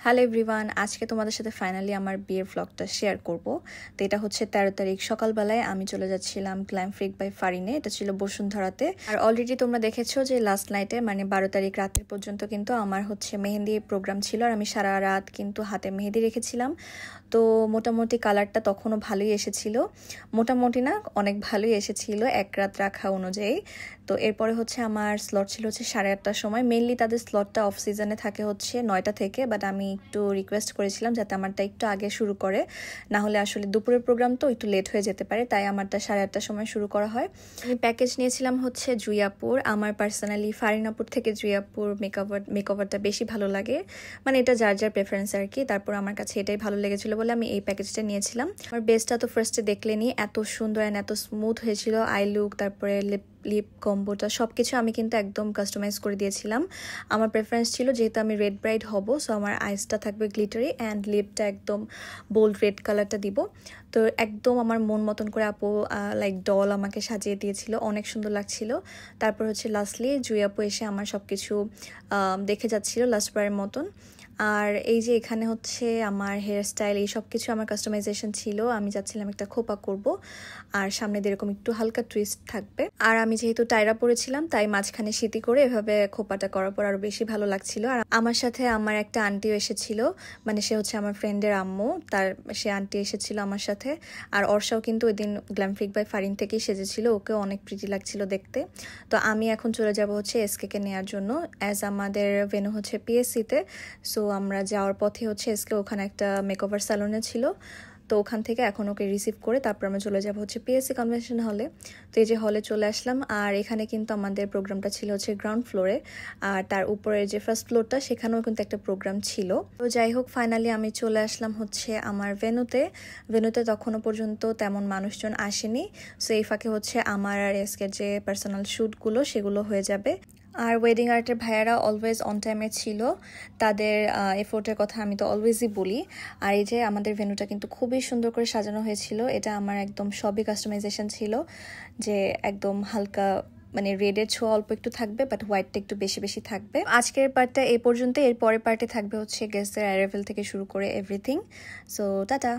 Hello everyone, আজকে তোমাদের সাথে ফাইনালি আমার বিয়ের ভ্লগটা শেয়ার করব। তো এটা হচ্ছে 13 তারিখ সকালবেলায় আমি চলে যাচ্ছিলাম গ্ল্যাম ফ্রিক বাই ফারিনে। এটা ছিল বসুন্ধরাতে। আর অলরেডি তোমরা দেখেছো যে লাস্ট নাইটে মানে 12 তারিখ রাতের পর্যন্ত কিন্তু আমার হচ্ছে মেহেন্দি প্রোগ্রাম ছিল। আর আমি সারা রাত কিন্তু হাতে মেহেদি রেখেছিলাম। তো মোটামুটি কালারটা তখনও ভালোই এসেছিল, মোটামুটি না অনেক ভালোই এসেছিল এক রাত রাখা অনুযায়ী। তো এরপরে হচ্ছে আমার স্লট ছিল হচ্ছে 8:30টার সময়। মেইনলি তাদের স্লটটা অফ সিজনে থাকে হচ্ছে 9টা থেকে, বাট আমি একটু রিকোয়েস্ট করেছিলাম যাতে আমারটা একটু আগে শুরু করে, না হলে আসলে দুপুরের প্রোগ্রাম তো একটু লেট হয়ে যেতে পারে, তাই আমারটা 8:30টার সময় শুরু করা হয়। আমি প্যাকেজ নিয়েছিলাম হচ্ছে জুইয়াপুর। আমার পার্সোনালি ফারিনাপুর থেকে জুইয়াপুর মেকওভারটা বেশি ভালো লাগে, মানে এটা যার যার প্রেফারেন্স আর কি। তারপর আমার কাছে এটাই ভালো লেগেছিল বলে আমি এই প্যাকেজটা নিয়েছিলাম। আমার বেসটা তো ফার্স্টে দেখলেনি, এত সুন্দর অ্যান্ড এত স্মুথ হয়েছিল। আই লুক, তারপরে লিপ কম্বোটা সব কিছু আমি কিন্তু একদম কাস্টমাইজ করে দিয়েছিলাম। আমার প্রেফারেন্স ছিল যেহেতু আমি রেড ব্রাইড হব, সো আমার আইসটা থাকবে গ্লিটারি অ্যান্ড লিপটা একদম বোল্ড রেড কালারটা দিব। তো একদম আমার মন মতন করে আপু লাইক ডল আমাকে সাজিয়ে দিয়েছিল, অনেক সুন্দর লাগছিল। তারপর হচ্ছে লাস্টলি জুই আপু এসে আমার সব কিছু দেখে যাচ্ছিল লাস্টবারের মতন। আর এই যে এখানে হচ্ছে আমার হেয়ার স্টাইল, এই সব কিছু আমার কাস্টমাইজেশন ছিল। আমি যাচ্ছিলাম একটা খোপা করব, আর সামনে এরকম একটু হালকা টুইস্ট থাকবে। আর আমি যেহেতু টায়রা পরেছিলাম তাই মাঝখানে সিটি করে এভাবে খোপাটা করার পর আরো বেশি ভালো লাগছিল। আর আমার সাথে আমার একটা আন্টিও এসেছিল, মানে সে হচ্ছে আমার ফ্রেন্ডের আম্মু, সে আন্টি এসেছিল আমার সাথে। আর অর্ষাও কিন্তু ওই দিন গ্ল্যাম ফ্রিক বাই ফারিন থেকেই সেজেছিল, ওকেও অনেক প্রিটি লাগছিল দেখতে। তো আমি এখন চলে যাব হচ্ছে এসকে নেওয়ার জন্য, অ্যাজ আমাদের ভেন্যু হচ্ছে পিএসসিতে। সো আমরা যাওয়ার পথে হচ্ছে এসকে ওখানে একটা মেকওভার স্যালনে ছিল, তো ওখান থেকে এখন ওকে রিসিভ করে তারপর আমরা চলে যাব হচ্ছে পিএসসি কনভেনশন হলে। তো এই যে হলে চলে আসলাম। আর এখানে কিন্তু আমাদের প্রোগ্রামটা ছিল হচ্ছে গ্রাউন্ড ফ্লোরে, আর তার উপরের যে ফার্স্ট ফ্লোরটা সেখানেও কিন্তু একটা প্রোগ্রাম ছিল। তো যাই হোক, ফাইনালি আমি চলে আসলাম হচ্ছে আমার ভেন্যুতে তখনও পর্যন্ত তেমন মানুষজন আসেনি। সো এই ফাঁকে হচ্ছে আমার আর এসকের যে পার্সোনাল শ্যুটগুলো সেগুলো হয়ে যাবে। আর ওয়েডিং আর্টের ভাইয়ারা অলওয়েজ অন টাইমে ছিল, তাদের এফোর্টের কথা আমি তো অলওয়েজই বলি। আর এই যে আমাদের ভেন্যুটা কিন্তু খুবই সুন্দর করে সাজানো হয়েছিল। এটা আমার একদম সবই কাস্টমাইজেশন ছিল, যে একদম হালকা মানে রেডের ছোঁয়া অল্প একটু থাকবে, বাট হোয়াইটটা একটু বেশি বেশি থাকবে। আজকের পার্টটা এই পর্যন্ত, এর পরের পার্টে থাকবে হচ্ছে গেস্টদের অ্যারাইভেল থেকে শুরু করে এভরিথিং। So tata.